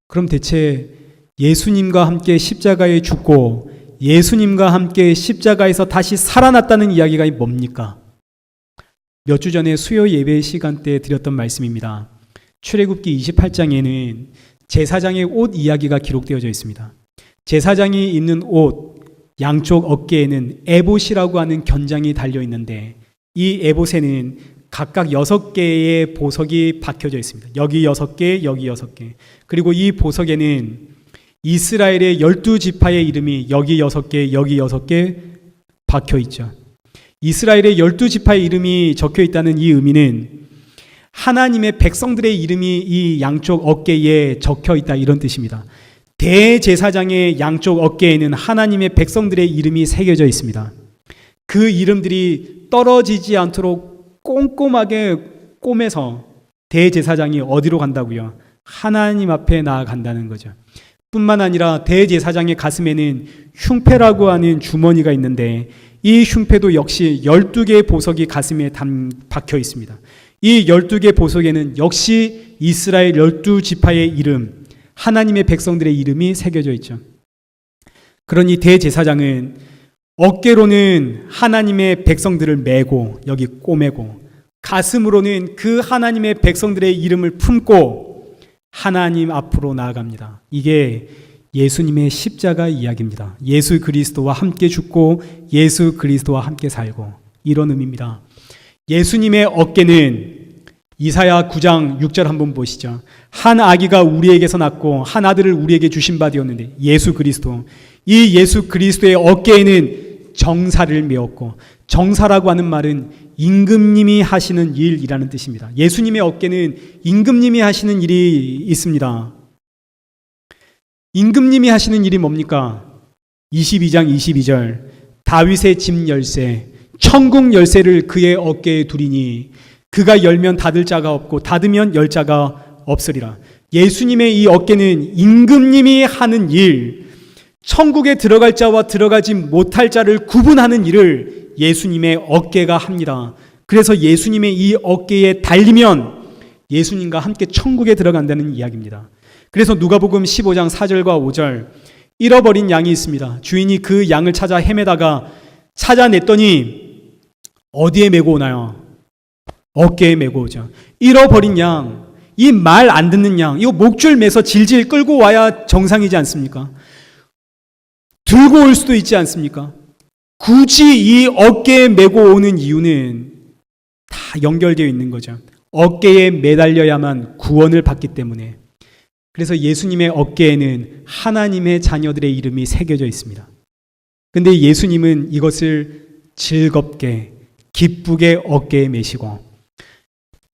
그럼 대체 예수님과 함께 십자가에 죽고 예수님과 함께 십자가에서 다시 살아났다는 이야기가 뭡니까? 몇 주 전에 수요 예배 시간 때 드렸던 말씀입니다. 출애굽기 28장에는 제사장의 옷 이야기가 기록되어져 있습니다. 제사장이 입는 옷 양쪽 어깨에는 에봇이라고 하는 견장이 달려 있는데 이 에봇에는 각각 6개의 보석이 박혀져 있습니다. 여기 6개, 여기 6개. 그리고 이 보석에는 이스라엘의 12지파의 이름이 여기 6개, 여기 6개 박혀 있죠. 이스라엘의 12지파의 이름이 적혀 있다는 이 의미는 하나님의 백성들의 이름이 이 양쪽 어깨에 적혀 있다 이런 뜻입니다. 대제사장의 양쪽 어깨에는 하나님의 백성들의 이름이 새겨져 있습니다. 그 이름들이 떨어지지 않도록 꼼꼼하게 꼬매서 대제사장이 어디로 간다고요? 하나님 앞에 나아간다는 거죠. 뿐만 아니라 대제사장의 가슴에는 흉패라고 하는 주머니가 있는데 이 흉패도 역시 12개의 보석이 가슴에 박혀 있습니다. 이 12개 보석에는 역시 이스라엘 12지파의 이름, 하나님의 백성들의 이름이 새겨져 있죠. 그러니 대제사장은 어깨로는 하나님의 백성들을 메고 여기 꼬매고 가슴으로는 그 하나님의 백성들의 이름을 품고 하나님 앞으로 나아갑니다. 이게 예수님의 십자가 이야기입니다. 예수 그리스도와 함께 죽고 예수 그리스도와 함께 살고 이런 의미입니다. 예수님의 어깨는 이사야 9장 6절 한번 보시죠. 한 아기가 우리에게서 낳고 한 아들을 우리에게 주신 바 되었는데 예수 그리스도, 이 예수 그리스도의 어깨에는 정사를 메었고, 정사라고 하는 말은 임금님이 하시는 일이라는 뜻입니다. 예수님의 어깨는 임금님이 하시는 일이 있습니다. 임금님이 하시는 일이 뭡니까? 22장 22절 다윗의 집 열쇠 천국 열쇠를 그의 어깨에 두리니 그가 열면 닫을 자가 없고 닫으면 열 자가 없으리라. 예수님의 이 어깨는 임금님이 하는 일, 천국에 들어갈 자와 들어가지 못할 자를 구분하는 일을 예수님의 어깨가 합니다. 그래서 예수님의 이 어깨에 달리면 예수님과 함께 천국에 들어간다는 이야기입니다. 그래서 누가복음 15장 4절과 5절 잃어버린 양이 있습니다. 주인이 그 양을 찾아 헤매다가 찾아냈더니 어디에 메고 오나요? 어깨에 메고 오죠. 잃어버린 양, 이 말 안 듣는 양, 이거 목줄 매서 질질 끌고 와야 정상이지 않습니까? 들고 올 수도 있지 않습니까? 굳이 이 어깨에 메고 오는 이유는 다 연결되어 있는 거죠. 어깨에 매달려야만 구원을 받기 때문에. 그래서 예수님의 어깨에는 하나님의 자녀들의 이름이 새겨져 있습니다. 근데 예수님은 이것을 즐겁게 기쁘게 어깨에 메시고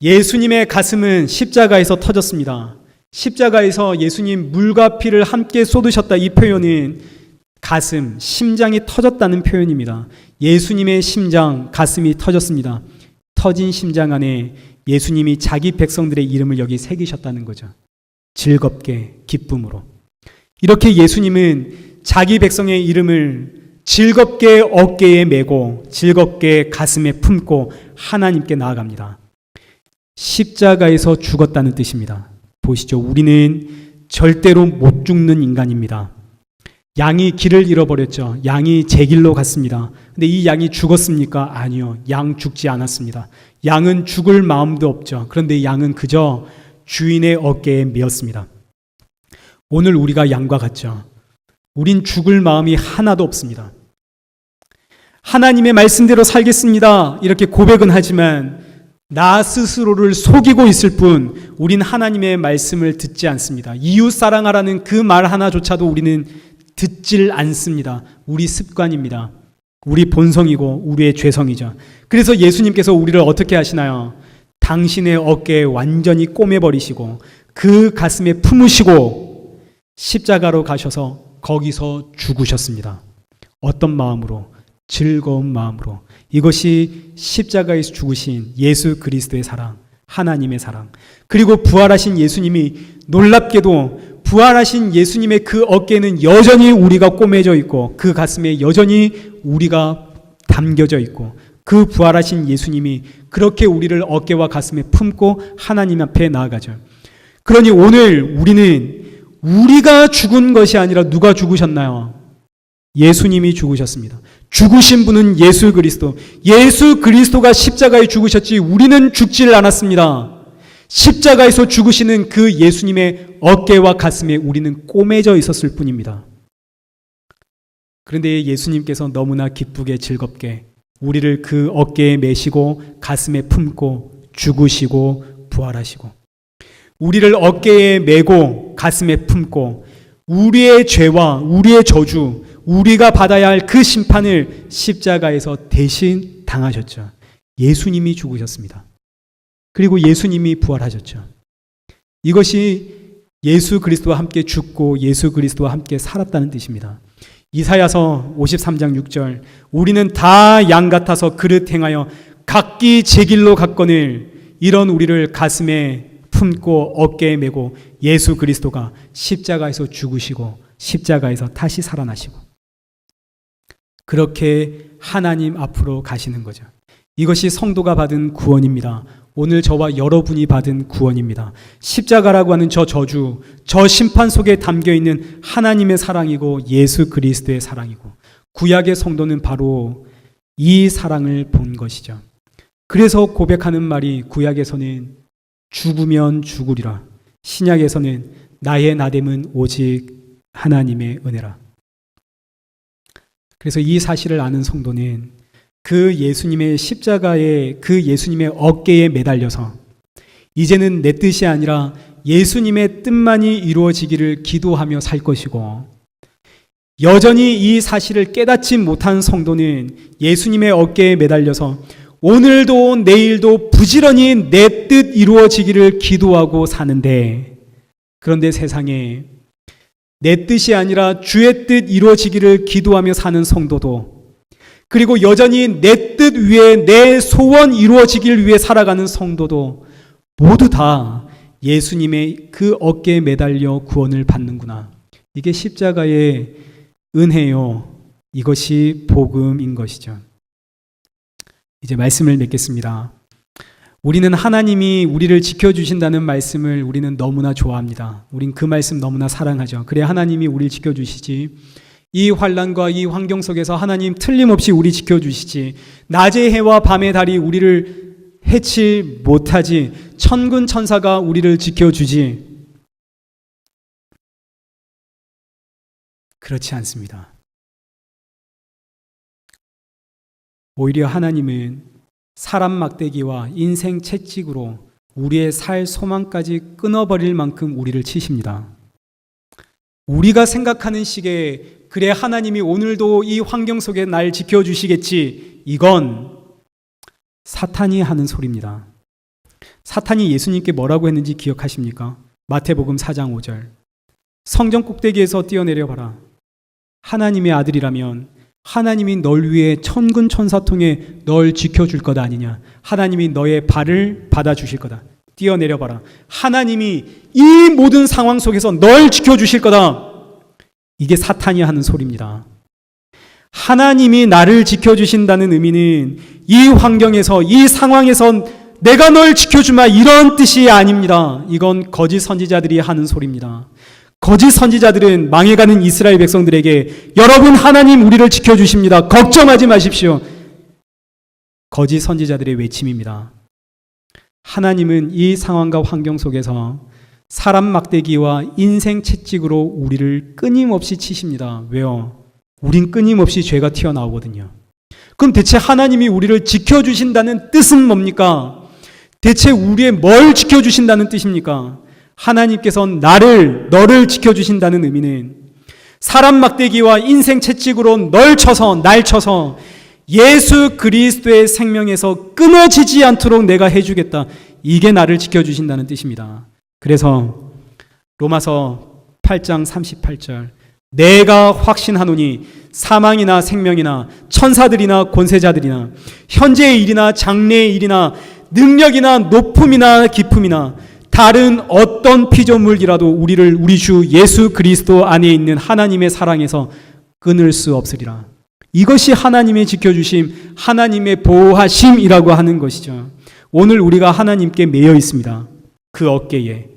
예수님의 가슴은 십자가에서 터졌습니다. 십자가에서 예수님 물과 피를 함께 쏟으셨다, 이 표현은 가슴, 심장이 터졌다는 표현입니다. 예수님의 심장, 가슴이 터졌습니다. 터진 심장 안에 예수님이 자기 백성들의 이름을 여기 새기셨다는 거죠. 즐겁게, 기쁨으로. 이렇게 예수님은 자기 백성의 이름을 즐겁게 어깨에 메고 즐겁게 가슴에 품고 하나님께 나아갑니다. 십자가에서 죽었다는 뜻입니다. 보시죠. 우리는 절대로 못 죽는 인간입니다. 양이 길을 잃어버렸죠. 양이 제 길로 갔습니다. 근데 이 양이 죽었습니까? 아니요. 양 죽지 않았습니다. 양은 죽을 마음도 없죠. 그런데 양은 그저 주인의 어깨에 메었습니다. 오늘 우리가 양과 같죠. 우린 죽을 마음이 하나도 없습니다. 하나님의 말씀대로 살겠습니다. 이렇게 고백은 하지만 나 스스로를 속이고 있을 뿐 우린 하나님의 말씀을 듣지 않습니다. 이웃 사랑하라는 그 말 하나조차도 우리는 듣질 않습니다. 우리 습관입니다. 우리 본성이고 우리의 죄성이죠. 그래서 예수님께서 우리를 어떻게 하시나요? 당신의 어깨에 완전히 꼬매버리시고 그 가슴에 품으시고 십자가로 가셔서 거기서 죽으셨습니다. 어떤 마음으로? 즐거운 마음으로. 이것이 십자가에서 죽으신 예수 그리스도의 사랑, 하나님의 사랑. 그리고 부활하신 예수님이 놀랍게도 부활하신 예수님의 그 어깨에는 여전히 우리가 꼬매져 있고 그 가슴에 여전히 우리가 담겨져 있고 그 부활하신 예수님이 그렇게 우리를 어깨와 가슴에 품고 하나님 앞에 나아가죠. 그러니 오늘 우리는 우리가 죽은 것이 아니라 누가 죽으셨나요? 예수님이 죽으셨습니다. 죽으신 분은 예수 그리스도. 예수 그리스도가 십자가에 죽으셨지 우리는 죽질 않았습니다. 십자가에서 죽으시는 그 예수님의 어깨와 가슴에 우리는 꼬매져 있었을 뿐입니다. 그런데 예수님께서 너무나 기쁘게 즐겁게 우리를 그 어깨에 메시고 가슴에 품고 죽으시고 부활하시고 우리를 어깨에 메고 가슴에 품고 우리의 죄와 우리의 저주, 우리가 받아야 할 그 심판을 십자가에서 대신 당하셨죠. 예수님이 죽으셨습니다. 그리고 예수님이 부활하셨죠. 이것이 예수 그리스도와 함께 죽고 예수 그리스도와 함께 살았다는 뜻입니다. 이사야서 53장 6절 우리는 다 양 같아서 그릇 행하여 각기 제 길로 갔거늘 이런 우리를 가슴에 품고 어깨에 메고 예수 그리스도가 십자가에서 죽으시고 십자가에서 다시 살아나시고 그렇게 하나님 앞으로 가시는 거죠. 이것이 성도가 받은 구원입니다. 오늘 저와 여러분이 받은 구원입니다. 십자가라고 하는 저 저주, 저 심판 속에 담겨있는 하나님의 사랑이고 예수 그리스도의 사랑이고 구약의 성도는 바로 이 사랑을 본 것이죠. 그래서 고백하는 말이 구약에서는 죽으면 죽으리라. 신약에서는 나의 나됨은 오직 하나님의 은혜라. 그래서 이 사실을 아는 성도는 그 예수님의 십자가에 그 예수님의 어깨에 매달려서 이제는 내 뜻이 아니라 예수님의 뜻만이 이루어지기를 기도하며 살 것이고 여전히 이 사실을 깨닫지 못한 성도는 예수님의 어깨에 매달려서 오늘도 내일도 부지런히 내 뜻 이루어지기를 기도하고 사는데 그런데 세상에 내 뜻이 아니라 주의 뜻 이루어지기를 기도하며 사는 성도도 그리고 여전히 내 뜻 위에 내 소원 이루어지길 위해 살아가는 성도도 모두 다 예수님의 그 어깨에 매달려 구원을 받는구나. 이게 십자가의 은혜요. 이것이 복음인 것이죠. 이제 말씀을 맺겠습니다. 우리는 하나님이 우리를 지켜주신다는 말씀을 우리는 너무나 좋아합니다. 우린 그 말씀 너무나 사랑하죠. 그래 하나님이 우리를 지켜주시지. 이 환난과 이 환경 속에서 하나님 틀림없이 우리 지켜주시지. 낮의 해와 밤의 달이 우리를 해치 못하지. 천군 천사가 우리를 지켜주지. 그렇지 않습니다. 오히려 하나님은 사람 막대기와 인생 채찍으로 우리의 살 소망까지 끊어버릴 만큼 우리를 치십니다. 우리가 생각하는 시기에 그래 하나님이 오늘도 이 환경 속에 날 지켜주시겠지. 이건 사탄이 하는 소리입니다. 사탄이 예수님께 뭐라고 했는지 기억하십니까? 마태복음 4장 5절 성전 꼭대기에서 뛰어내려 봐라. 하나님의 아들이라면 하나님이 널 위해 천군 천사 통해 널 지켜줄 것 아니냐. 하나님이 너의 발을 받아주실 거다. 뛰어내려 봐라. 하나님이 이 모든 상황 속에서 널 지켜주실 거다. 이게 사탄이 하는 소리입니다. 하나님이 나를 지켜주신다는 의미는 이 환경에서 이 상황에서 내가 널 지켜주마 이런 뜻이 아닙니다. 이건 거짓 선지자들이 하는 소리입니다. 거짓 선지자들은 망해가는 이스라엘 백성들에게 여러분 하나님 우리를 지켜주십니다. 걱정하지 마십시오. 거짓 선지자들의 외침입니다. 하나님은 이 상황과 환경 속에서 사람 막대기와 인생 채찍으로 우리를 끊임없이 치십니다. 왜요? 우린 끊임없이 죄가 튀어나오거든요. 그럼 대체 하나님이 우리를 지켜주신다는 뜻은 뭡니까? 대체 우리의 뭘 지켜주신다는 뜻입니까? 하나님께서 너를 지켜주신다는 의미는 사람 막대기와 인생 채찍으로 날 쳐서 예수 그리스도의 생명에서 끊어지지 않도록 내가 해주겠다. 이게 나를 지켜주신다는 뜻입니다. 그래서 로마서 8장 38절 내가 확신하노니 사망이나 생명이나 천사들이나 권세자들이나 현재의 일이나 장래의 일이나 능력이나 높음이나 깊음이나 다른 어떤 피조물이라도 우리를 우리 주 예수 그리스도 안에 있는 하나님의 사랑에서 끊을 수 없으리라. 이것이 하나님의 지켜주심, 하나님의 보호하심이라고 하는 것이죠. 오늘 우리가 하나님께 매여 있습니다. 그 어깨에.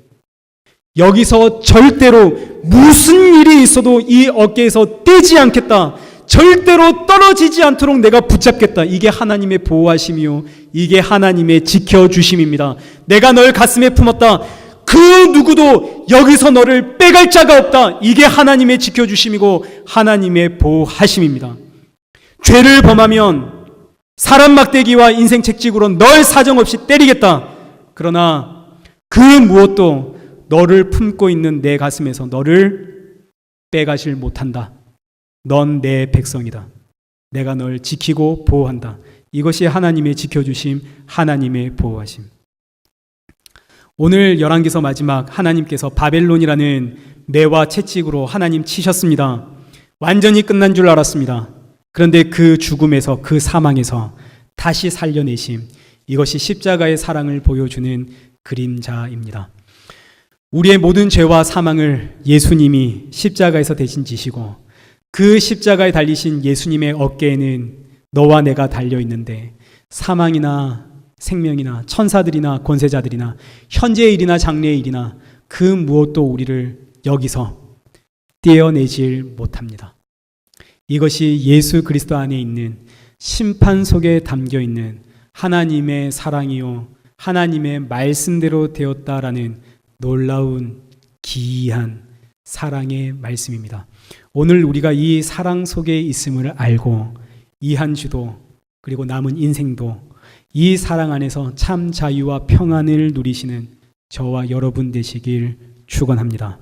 여기서 절대로 무슨 일이 있어도 이 어깨에서 떼지 않겠다. 절대로 떨어지지 않도록 내가 붙잡겠다. 이게 하나님의 보호하심이요, 이게 하나님의 지켜주심입니다. 내가 널 가슴에 품었다. 그 누구도 여기서 너를 빼갈 자가 없다. 이게 하나님의 지켜주심이고 하나님의 보호하심입니다. 죄를 범하면 사람 막대기와 인생 채찍으로 널 사정없이 때리겠다. 그러나 그 무엇도 너를 품고 있는 내 가슴에서 너를 빼가질 못한다. 넌 내 백성이다. 내가 널 지키고 보호한다. 이것이 하나님의 지켜주심, 하나님의 보호하심. 오늘 열왕기서 마지막 하나님께서 바벨론이라는 매와 채찍으로 하나님 치셨습니다. 완전히 끝난 줄 알았습니다. 그런데 그 죽음에서, 그 사망에서 다시 살려내심, 이것이 십자가의 사랑을 보여주는 그림자입니다. 우리의 모든 죄와 사망을 예수님이 십자가에서 대신 지시고 그 십자가에 달리신 예수님의 어깨에는 너와 내가 달려있는데 사망이나 생명이나 천사들이나 권세자들이나 현재의 일이나 장래의 일이나 그 무엇도 우리를 여기서 떼어내질 못합니다. 이것이 예수 그리스도 안에 있는 심판 속에 담겨있는 하나님의 사랑이요 하나님의 말씀대로 되었다라는 놀라운 기이한 사랑의 말씀입니다. 오늘 우리가 이 사랑 속에 있음을 알고 이 한 주도 그리고 남은 인생도 이 사랑 안에서 참 자유와 평안을 누리시는 저와 여러분 되시길 축원합니다.